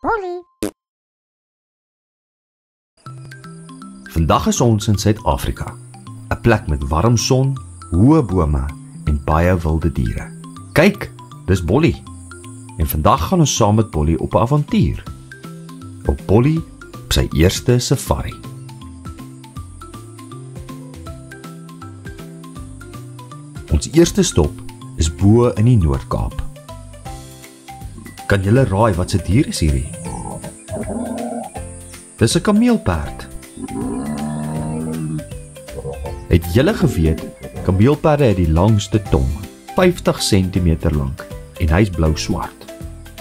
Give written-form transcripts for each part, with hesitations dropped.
Polly. Vandag is ons in Suid-Afrika, 'n plek met warm son, hoë bome en baie wilde diere. Kyk, dis Bolly. En vandag gaan ons saam met Bolly op 'n avontuur. Op Bolly op sy eerste safari. Ons eerste stop is bo in die Noord-Kaap. Kan julle raai wat se dier is hierdie? Dis 'n kameelperd. Het julle geweet, kameelperde het die langste tong, 50 cm lank, en hy's blou-swart.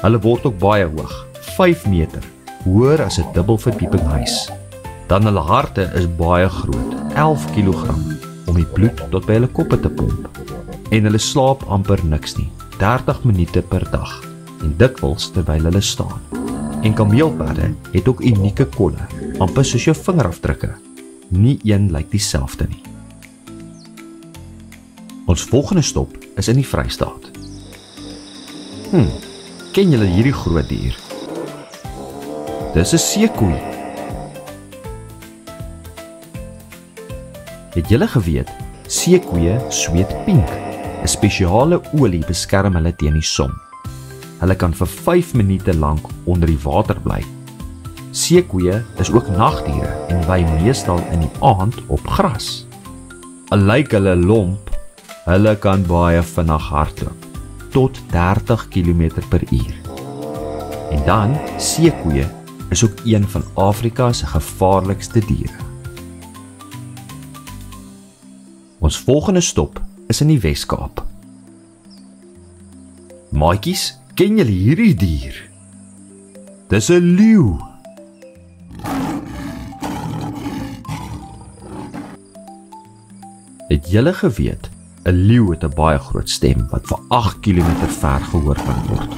Hulle word ook baie hoog, 5 meter, hoër as 'n dubbelverdiepinghuis. Dan hulle harte is baie groot, 11 kg, om die bloed tot by hulle koppe te pomp. En hulle slaap amper niks nie, 30 minute per dag, en dikwels terwyl hulle staan. En kameelperde het ook unieke kolle, amper soos jou vingerafdrukke. Nie een lyk dieselfde nie. Ons volgende stop is in die Vrystaat. Ken julle hierdie groot dier? Dis 'n seekoei. Het julle geweet, seekoeie sweet pink. 'n Spesiale olie beskerm hulle teen die son. Hulle kan vir 5 minute lank onder die water bly. Seekoeie is ook nagdiere en wy meestal in die aand op gras. Al lyk hulle lomp, hulle kan baie vinnig hardloop, tot 30 km/h. En dan, seekoeie is ook een van Afrika se gevaarlikste diere. Ons volgende stop is in die Wes-Kaap. Maatjies, ken julle hierdie dier? Dis 'n leeu. Het julle geweet, 'n leeu het 'n baie groot stem wat vir 8 km ver gehoor kan word.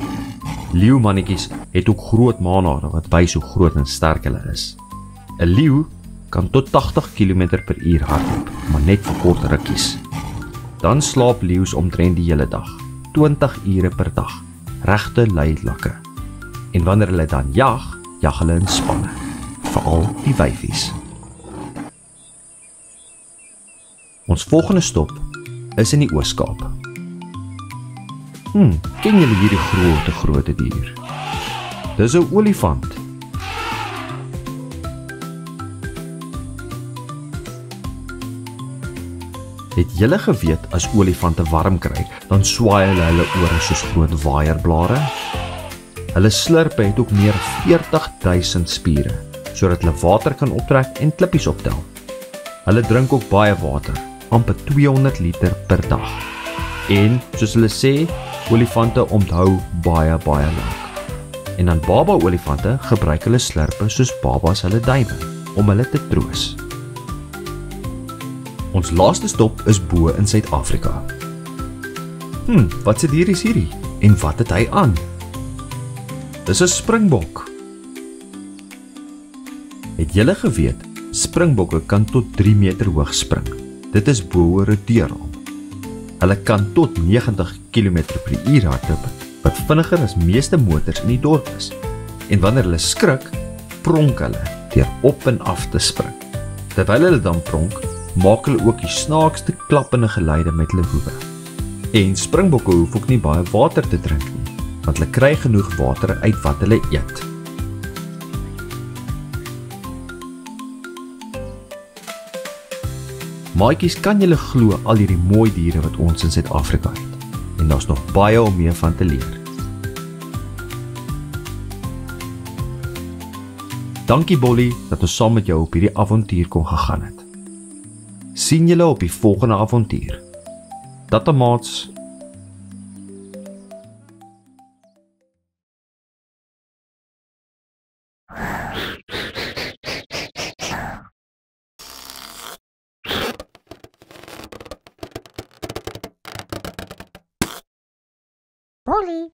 Leeumannetjies het ook groot maanhare wat wys hoe groot en sterk hulle is. 'n Leeu kan tot 80 km/h hardloop, maar net vir kort rukkies. Dan slaap leeu's omtrent die hele dag, 20 ure per dag, regte luilakke. En wanneer hulle dan jag hulle in spanne, veral die wyfies. Ons volgende stop is in die Oos-Kaap. Ken julle hierdie groot dier? Dis 'n olifant. Het julle geweet, as olifante warm kry, dan swaai hulle ore soos groot waaierblare? Hulle slurpe het ook meer 40.000 spiere, sodat hulle water kan optrek en klippies optel. Hulle drink ook baie water, amper 200 liter per dag. En, soos hulle sê, olifante onthou baie lank. En dan baba-olifante gebruik hulle slurpe soos babas hulle duime, om hulle te troos. Ons laaste stop is bo in Suid-Afrika. Wat se dier is hierdie? En wat het hy aan? Dis 'n springbok. Het julle geweet, springbokke kan tot 3 meter hoog spring. Dit is bo 'n deurraam. Hulle kan tot 90 km/h hardloop, wat vinniger as meeste motors in die dorp is. En wanneer hulle skrik, pronk hulle deur op en af te spring. Terwyl hulle dan pronk, maak hulle ook die snaakste klappende geluide met hulle hoewe. En springbokke hoef ook nie baie water te drink nie, want hulle kry genoeg water uit wat hulle eet. Maatjies, kan julle glo al hierdie mooi diere wat ons in Suid-Afrika het? En daar's nog baie om mee van te leer. Dankie Bolly dat ons saam met jou op hierdie avontuur kon gegaan het. Sien julle op die volgende avontuur. Tata maats. Polly.